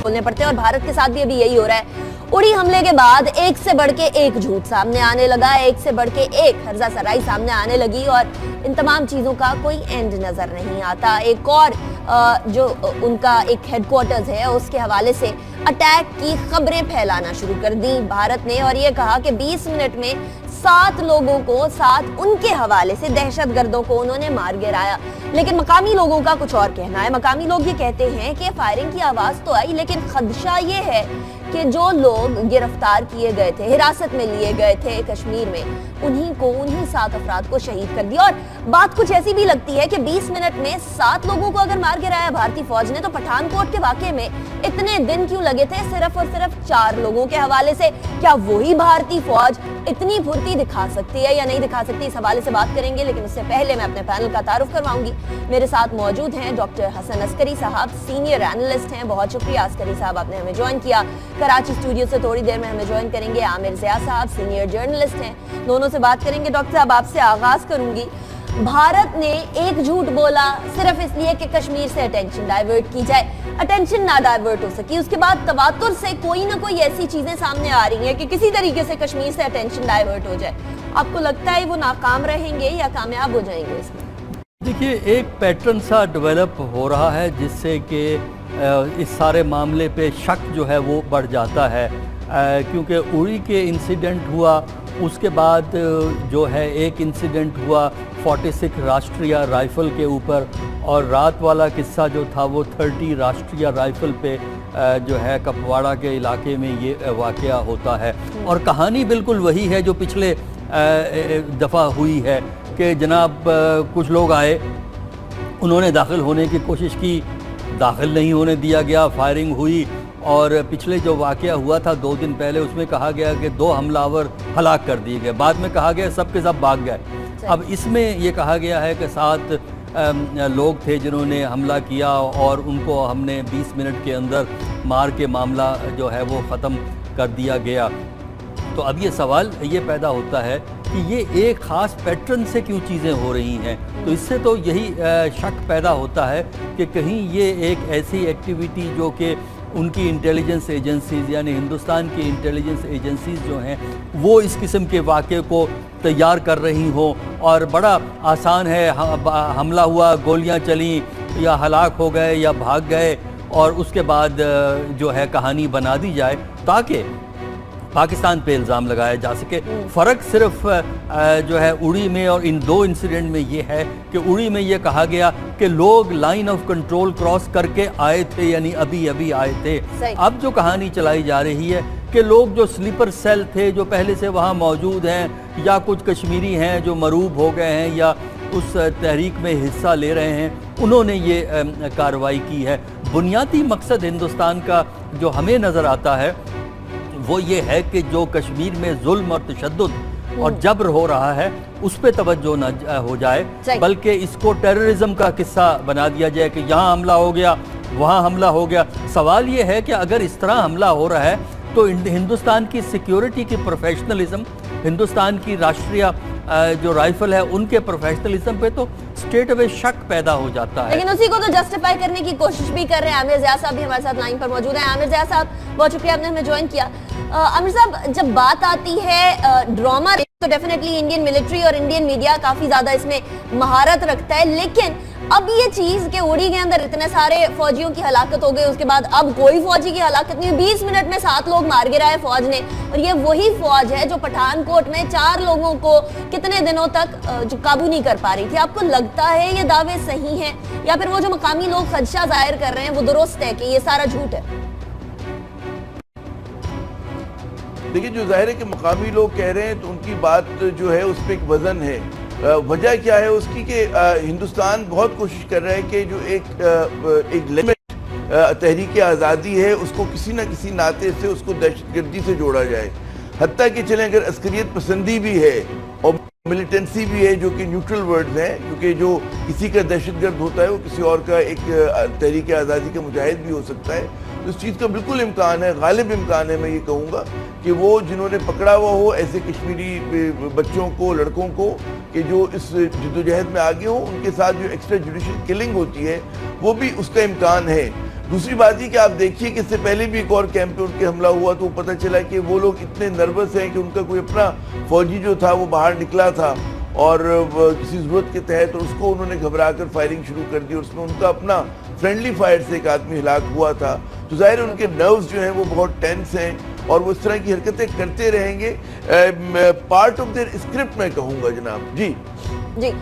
बोलने पड़ते हैं और भारत के साथ भी अभी यही हो रहा है। उड़ी हमले के बाद एक से बढ़ के एक झूठ सामने आने लगा, एक से बढ़ के एक हर्जा सराई सामने आने लगी और इन तमाम चीज़ों का कोई एंड नज़र नहीं आता। एक और जो उनका एक हेडक्वार्टर्स है उसके हवाले से अटैक की खबरें फैलाना शुरू कर दी भारत ने और ये कहा कि 20 मिनट में 7 लोगों को, 7 उनके हवाले से दहशतगर्दों को उन्होंने मार गिराया। लेकिन मकामी लोगों का कुछ और कहना है। मकामी लोग ये कहते हैं कि फायरिंग की आवाज़ तो आई, लेकिन खदशा ये है कि जो लोग गिरफ्तार किए गए थे, हिरासत में लिए गए थे कश्मीर में, उन्हीं 7 अफराद को शहीद कर दिया। और बात कुछ ऐसी भी लगती है कि 20 मिनट में 7 लोगों को अगर मार गिराया भारतीय फौज ने, तो पठानकोट के वाकये में इतने दिन क्यों लगे थे सिर्फ और सिर्फ 4 लोगों के हवाले से? क्या वही भारतीय फौज इतनी फुर्ती दिखा सकती है या नहीं दिखा सकती, इस हवाले से बात करेंगे। लेकिन उससे पहले मैं अपने पैनल का तारुफ करवाऊंगी। मेरे साथ मौजूद हैं डॉक्टर हसन अस्करी साहब, सीनियर एनालिस्ट हैं। बहुत शुक्रिया अस्करी साहब, आपने हमें ज्वाइन किया। कराची स्टूडियो से थोड़ी देर में हमें ज्वाइन करेंगे आमिर ज़िया साहब, सीनियर जर्नलिस्ट हैं। दोनों से बात करेंगे। डॉक्टर साहब, आपसे आगाज करूंगी। भारत ने एक झूठ बोला सिर्फ इसलिए कि कश्मीर से अटेंशन डाइवर्ट की जाए, अटेंशन ना डाइवर्ट हो सकी। उसके बाद तवातुर से कोई ना कोई ऐसी चीजें सामने आ रही हैं कि किसी तरीके से कश्मीर से अटेंशन डाइवर्ट हो जाए। आपको लगता है वो नाकाम रहेंगे या कामयाब हो जाएंगे इसमें? देखिए, एक पैटर्न सा डेवलप हो रहा है जिससे कि इस सारे मामले पे शक जो है वो बढ़ जाता है, क्योंकि उड़ी के इंसिडेंट हुआ, उसके बाद जो है एक इंसिडेंट हुआ 46 राष्ट्रीय राइफ़ल के ऊपर, और रात वाला किस्सा जो था वो 30 राष्ट्रीय राइफ़ल पे जो है कपवाड़ा के इलाके में ये वाक़या होता है। और कहानी बिल्कुल वही है जो पिछले दफ़ा हुई है कि जनाब कुछ लोग आए, उन्होंने दाखिल होने की कोशिश की, दाखिल नहीं होने दिया गया, फायरिंग हुई। और पिछले जो वाक़या हुआ था 2 दिन पहले, उसमें कहा गया कि 2 हमलावर हलाक कर दिए गए, बाद में कहा गया सब के सब भाग गए। अब इसमें ये कहा गया है कि 7 लोग थे जिन्होंने हमला किया और उनको हमने 20 मिनट के अंदर मार के मामला जो है वो ख़त्म कर दिया गया। तो अब ये सवाल ये पैदा होता है कि ये एक ख़ास पैटर्न से क्यों चीज़ें हो रही हैं। तो इससे तो यही शक पैदा होता है कि कहीं ये एक ऐसी एक्टिविटी जो कि उनकी इंटेलिजेंस एजेंसीज़ यानी हिंदुस्तान की इंटेलिजेंस एजेंसीज़ जो हैं वो इस किस्म के वाक़े को तैयार कर रही हों, और बड़ा आसान है, हमला हुआ, गोलियां चलीं, या हलाक हो गए या भाग गए, और उसके बाद जो है कहानी बना दी जाए ताकि पाकिस्तान पे इल्ज़ाम लगाया जा सके। फ़र्क सिर्फ जो है उड़ी में और इन 2 इंसिडेंट में ये है कि उड़ी में ये कहा गया कि लोग लाइन ऑफ कंट्रोल क्रॉस करके आए थे, यानी अभी अभी आए थे। अब जो कहानी चलाई जा रही है कि लोग जो स्लीपर सेल थे, जो पहले से वहाँ मौजूद हैं, या कुछ कश्मीरी हैं जो मरूब हो गए हैं या उस तहरीक में हिस्सा ले रहे हैं, उन्होंने ये कार्रवाई की है। बुनियादी मकसद हिंदुस्तान का जो हमें नज़र आता है वो ये है कि जो कश्मीर में जुल्म और तशद्दुद और जबर हो रहा है उस पर तवज्जो न हो जाए, बल्कि इसको टेररिज्म का किस्सा बना दिया जाए कि यहाँ हमला हो गया, वहाँ हमला हो गया। सवाल ये है कि अगर इस तरह हमला हो रहा है तो हिंदुस्तान की सिक्योरिटी की प्रोफेशनलिज्म, हिंदुस्तान की राष्ट्रीय जो राइफल है उनके प्रोफेशनलिज्म पे तो स्टेट अवे शक पैदा हो जाता है। लेकिन उसी को तो जस्टिफाई करने की कोशिश भी कर रहे हैं। आमिर ज़िया साहब भी हमारे साथ लाइन पर मौजूद हैं। आमिर ज़िया साहब, बहुत शुक्रिया आपने हमें ज्वाइन किया। आमिर साहब, जब बात आती है ड्रामा, तो डेफिनेटली इंडियन मिलिट्री और इंडियन मीडिया काफी ज्यादा इसमें महारत रखता है, लेकिन अब ये चीज के उड़ी के अंदर इतने सारे फौजियों की हलाकत हो गई, उसके बाद अब कोई फौजी की हलाकत नहीं, 20 मिनट में 7 लोग मार गिराए फौज ने। और ये वही फौज है जो पठानकोट में 4 लोगों को कितने दिनों तक जो काबू नहीं कर पा रही थी। आपको लगता है ये दावे सही हैं या फिर वो जो मकामी लोग खदशा जाहिर कर रहे हैं वो दुरुस्त है कि ये सारा झूठ है? देखिए, जो जाहिर है कि मकामी लोग कह रहे हैं तो उनकी बात जो है उस पर एक वजन है। वजह क्या है उसकी कि हिंदुस्तान बहुत कोशिश कर रहा है कि जो एक लिमिट तहरीक आज़ादी है उसको किसी न किसी नाते से उसको दहशतगर्दी से जोड़ा जाए। हत्ता कि चलें अगर अस्करियत पसंदी भी है और मिलिटेंसी भी है, जो कि न्यूट्रल वर्ड्स हैं, क्योंकि जो किसी का दहशतगर्द होता है वो किसी और का एक तहरीक आज़ादी का मुजाहिद भी हो सकता है। तो इस चीज़ का बिल्कुल इम्कान है, गालिब इम्कान है, मैं ये कहूँगा कि वो जिन्होंने पकड़ा हुआ हो ऐसे कश्मीरी बच्चों को, लड़कों को, कि जो इस जद्दोजहद में आगे हो, उनके साथ जो एक्स्ट्रा जुडिशल किलिंग होती है वो भी उसका इम्कान है। दूसरी बात ये कि आप देखिए कि इससे पहले भी एक और कैंप पे उनके हमला हुआ तो पता चला कि वो लोग इतने नर्वस हैं कि उनका कोई अपना फौजी जो था वो बाहर निकला था और किसी ज़रूरत के तहत उसको उन्होंने घबरा कर फायरिंग शुरू कर दी और उसमें उनका अपना फ्रेंडली फायर से एक आदमी हिलाक हुआ था। तो ज़ाहिर है उनके नर्व्स जो हैं वो बहुत टेंस हैं और वो इस तरह की हरकतें करते रहेंगे। पार्ट ऑफ देयर स्क्रिप्ट मैं कहूँगा जनाब। जी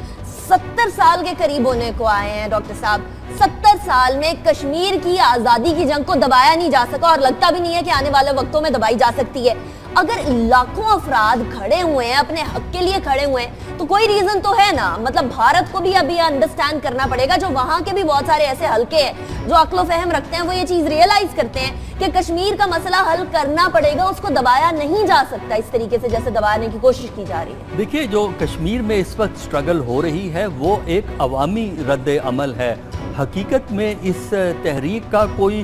70 साल के करीब होने को आए हैं डॉक्टर साहब। 70 साल में कश्मीर की आज़ादी की जंग को दबाया नहीं जा सका और लगता भी नहीं है कि आने वाले वक्तों में दबाई जा सकती है। अगर लाखों अफराद खड़े हुए हैं, अपने हक के लिए खड़े हुए हैं, तो कोई रीजन तो है ना। मतलब भारत को भी अभी अंडरस्टैंड करना पड़ेगा, जो वहां के भी बहुत सारे ऐसे हलके हैं जो अक्ल फहम रखते हैं, वो ये चीज रियलाइज करते हैं कि कश्मीर का मसला हल करना पड़ेगा, उसको दबाया नहीं जा सकता इस तरीके से जैसे दबाने की कोशिश की जा रही है। देखिए, जो कश्मीर में इस वक्त स्ट्रगल हो रही है वो एक अवामी रद्द अमल है। हकीकत में इस तहरीक का कोई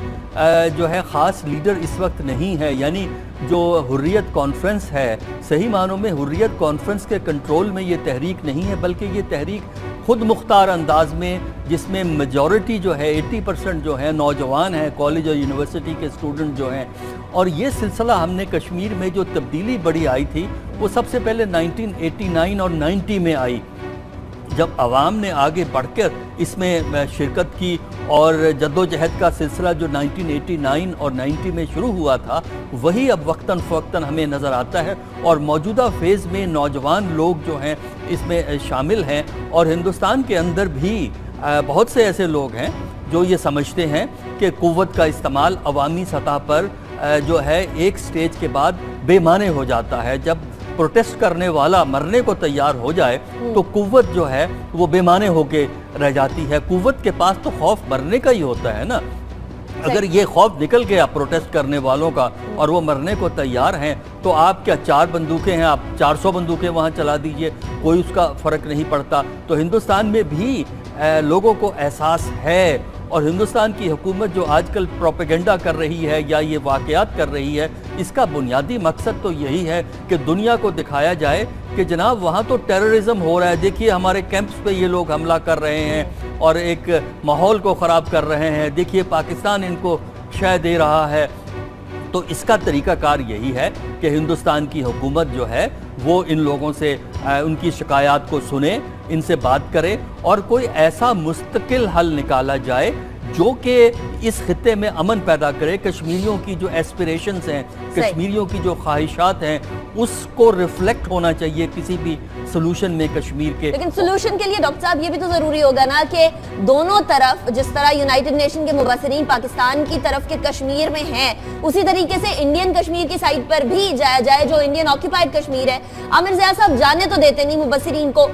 जो है ख़ास लीडर इस वक्त नहीं है। यानी जो हुर्रियत कॉन्फ्रेंस है, सही मानों में हुर्रियत कॉन्फ्रेंस के कंट्रोल में ये तहरीक नहीं है, बल्कि ये तहरीक खुद मुख्तार अंदाज में, जिसमें मेजॉरिटी जो है 80% जो है नौजवान हैं, कॉलेज और यूनिवर्सिटी के स्टूडेंट जो हैं। और ये सिलसिला हमने कश्मीर में जो तब्दीली बड़ी आई थी वो सबसे पहले 1989 और 90 में आई, जब आवाम ने आगे बढ़कर इसमें शिरकत की और जद्दोजहद का सिलसिला जो 1989 और 90 में शुरू हुआ था वही अब वक्तन फ़वक्तन हमें नज़र आता है। और मौजूदा फेज़ में नौजवान लोग जो हैं इसमें शामिल हैं और हिंदुस्तान के अंदर भी बहुत से ऐसे लोग हैं जो ये समझते हैं कि क़ुव्वत का इस्तेमाल अवामी सतह पर जो है एक स्टेज के बाद बेमाने हो जाता है। जब प्रोटेस्ट करने वाला मरने को तैयार हो जाए तो कुव्वत जो है वो बेमाने होके रह जाती है। कुव्वत के पास तो खौफ मरने का ही होता है ना। अगर ये खौफ निकल गया प्रोटेस्ट करने वालों का और वो मरने को तैयार हैं, तो आप क्या 4 बंदूकें हैं, आप 400 बंदूकें वहाँ चला दीजिए, कोई उसका फ़र्क नहीं पड़ता। तो हिंदुस्तान में भी लोगों को एहसास है और हिंदुस्तान की हुकूमत जो आजकल प्रोपेगेंडा कर रही है या ये वाक़यात कर रही है, इसका बुनियादी मकसद तो यही है कि दुनिया को दिखाया जाए कि जनाब वहाँ तो टेररिज्म हो रहा है, देखिए हमारे कैंप्स पे ये लोग हमला कर रहे हैं और एक माहौल को ख़राब कर रहे हैं, देखिए पाकिस्तान इनको शय दे रहा है। तो इसका तरीक़ाकार यही है कि हिंदुस्तान की हुकूमत जो है वो इन लोगों से उनकी शिकायत को सुने, इनसे बात करे और कोई ऐसा मुस्तकिल हल निकाला जाए जो कि इस खित्ते में अमन पैदा करे। कश्मीरियों की जो एस्पिरेशंस हैं, कश्मीरियों की जो ख्वाहिशात हैं, उसको रिफ्लेक्ट होना चाहिए किसी भी सोल्यूशन में कश्मीर के। लेकिन सोल्यूशन के लिए डॉक्टर साहब ये भी तो ज़रूरी होगा ना कि दोनों तरफ, जिस तरह यूनाइटेड नेशन के मुबसरीन पाकिस्तान की तरफ के कश्मीर में हैं, उसी तरीके से इंडियन कश्मीर की साइड पर भी जाया जाए जो इंडियन ऑक्यूपाइड कश्मीर है। आमिर ज़िया साहब जाने तो देते नहीं मुबसरीन को,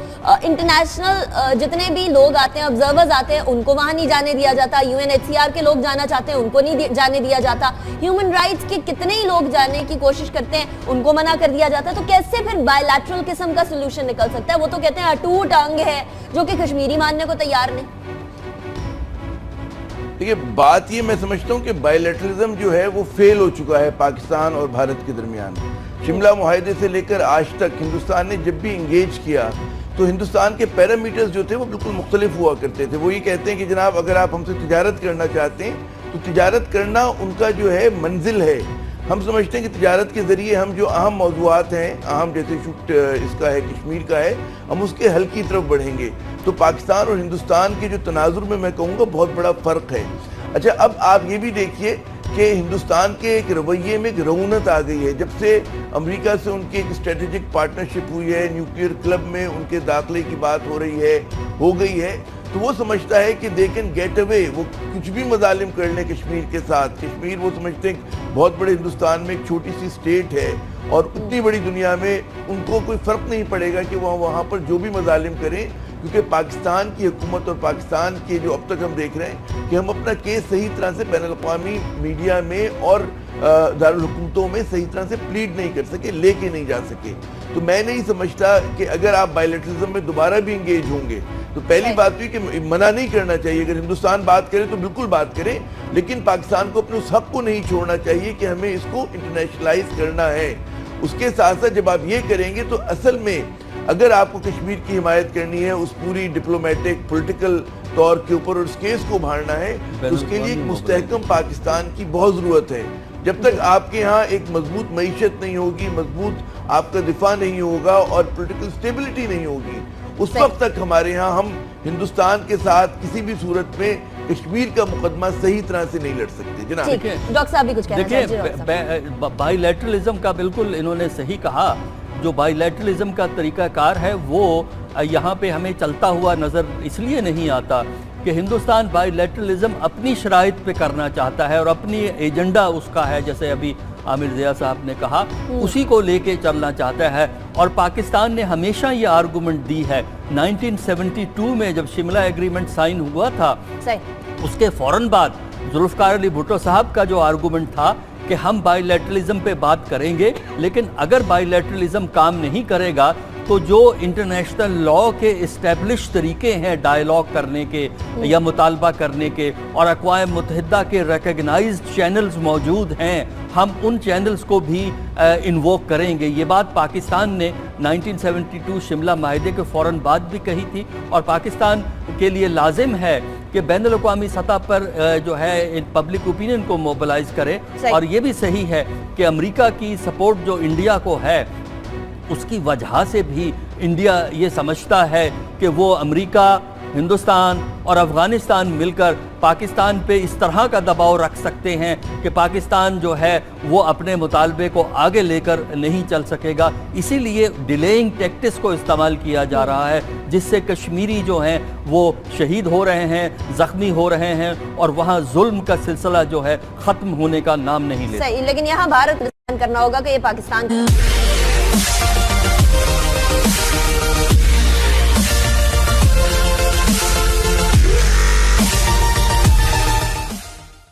इंटरनेशनल जितने भी लोग आते हैं, ऑब्जर्वर्स आते हैं, उनको वहाँ नहीं जाने दिया जाता। UNHCR के लोग जाना चाहते हैं, उनको नहीं जाने दिया जाता। ह्यूमन राइट्स के कितने ही लोग जाने की कोशिश करते हैं, उनको मना कर दिया जाता है। तो कैसे फिर बायलैटरल किस्म का सोल्यूशन निकल सकता है? वो तो कहते हैं अटूट अंग है जो कि कश्मीरी मानने को तैयार नहीं। देखिए, बात ये मैं समझता हूँ कि बायलैटरलिज्म जो है वो फेल हो चुका है पाकिस्तान और भारत के दरमियान। शिमला मुआहदे से लेकर आज तक हिंदुस्तान ने जब भी इंगेज किया तो हिंदुस्तान के पैरामीटर्स जो थे वो बिल्कुल मुख्तलिफ हुआ करते थे। वो ये कहते हैं कि जनाब अगर आप हमसे तिजारत करना चाहते हैं तो तिजारत करना उनका जो है मंजिल है। हम समझते हैं कि तिजारत के ज़रिए हम जो अहम मौज़ूआत हैं, अहम जैसे शूट इसका है, कश्मीर का है, हम उसके हल की तरफ बढ़ेंगे। तो पाकिस्तान और हिंदुस्तान के जो तनाजुर में मैं कहूँगा बहुत बड़ा फ़र्क है। अच्छा, अब आप ये भी देखिए कि हिंदुस्तान के एक रवैये में एक रऊनत आ गई है। जब से अमेरिका से उनकी एक स्ट्रेटेजिक पार्टनरशिप हुई है, न्यूक्लियर क्लब में उनके दाखिले की बात हो रही है, हो गई है, तो वो समझता है कि दे कैन गेट अवे, वो कुछ भी मजालिम कर लें कश्मीर के साथ। कश्मीर वो समझते हैं बहुत बड़े हिंदुस्तान में एक छोटी सी स्टेट है और उतनी बड़ी दुनिया में उनको कोई फ़र्क नहीं पड़ेगा कि वहाँ पर जो भी मजालिम करें, क्योंकि पाकिस्तान की हुकूमत और पाकिस्तान के जो अब तक हम देख रहे हैं कि हम अपना केस सही तरह से बैनुल-अक़वामी मीडिया में और दारुल हुकूमतों में सही तरह से प्लीड नहीं कर सके, लेके नहीं जा सके। तो मैं नहीं समझता कि अगर आप बायलैटरलिज्म में दोबारा भी इंगेज होंगे तो पहली बात हुई कि मना नहीं करना चाहिए। अगर हिंदुस्तान बात करे तो बिल्कुल बात करे, लेकिन पाकिस्तान को अपने उस हक को नहीं छोड़ना चाहिए कि हमें इसको इंटरनेशनलाइज करना है। उसके साथ साथ जब आप ये करेंगे तो असल में اگر آپ کو کشمیر کی حمایت کرنی ہے اس پوری ڈپلومیٹک پولیٹیکل طور کے اوپر اور اس کیس کو ابھارنا ہے تو اس کے لیے ایک مستحکم پاکستان کی بہت ضرورت ہے. جب تک آپ کے ہاں ایک مضبوط معیشت نہیں ہوگی, مضبوط آپ کا دفاع نہیں ہوگا اور پولیٹیکل سٹیبلٹی نہیں ہوگی, اس وقت تک ہمارے ہاں ہم ہندوستان کے ساتھ کسی بھی صورت میں کشمیر کا مقدمہ صحیح طرح سے نہیں لڑ سکتے. جناب ڈاکٹر صاحب بھی کچھ کہنا چاہتے ہیں. دیکھیں, بائی لیٹرلزم کا بالکل انہوں نے صحیح کہا. جو بائی لیٹرلزم کا طریقہ کار ہے وہ یہاں پہ ہمیں چلتا ہوا نظر اس لیے نہیں آتا کہ ہندوستان بائی لیٹرلزم اپنی شرائط پہ کرنا چاہتا ہے اور اپنی ایجنڈا اس کا ہے, جیسے ابھی عامر ضیاء صاحب نے کہا, اسی کو لے کے چلنا چاہتا ہے. اور پاکستان نے ہمیشہ یہ آرگومنٹ دی ہے. 1972 میں جب شملہ ایگریمنٹ سائن ہوا تھا, اس کے فوراً بعد ذوالفقار علی بھٹو صاحب کا جو آرگومنٹ تھا کہ ہم بائی لیٹرلزم پہ بات کریں گے, لیکن اگر بائی لیٹرلزم کام نہیں کرے گا تو جو انٹرنیشنل لاء کے اسٹیبلش طریقے ہیں ڈائیلاگ کرنے کے یا مطالبہ کرنے کے, اور اقوام متحدہ کے ریکگنائزڈ چینلز موجود ہیں, ہم ان چینلز کو بھی انووک کریں گے. یہ بات پاکستان نے 1972 شملہ معاہدے کے فوراً بعد بھی کہی تھی, اور پاکستان کے لیے لازم ہے کہ بین الاقوامی سطح پر جو ہے پبلک اوپینین کو موبلائز کرے. اور یہ بھی صحیح ہے کہ امریکہ کی سپورٹ جو انڈیا کو ہے, اس کی وجہ سے بھی انڈیا یہ سمجھتا ہے کہ وہ امریکہ, ہندوستان اور افغانستان مل کر پاکستان پہ اس طرح کا دباؤ رکھ سکتے ہیں کہ پاکستان جو ہے وہ اپنے مطالبے کو آگے لے کر نہیں چل سکے گا. اسی لیے ڈیلیئنگ ٹیکٹس کو استعمال کیا جا رہا ہے, جس سے کشمیری جو ہیں وہ شہید ہو رہے ہیں, زخمی ہو رہے ہیں, اور وہاں ظلم کا سلسلہ جو ہے ختم ہونے کا نام نہیں لیتا. صحیح, لیکن یہاں بھارت کرنا ہوگا کہ یہ پاکستان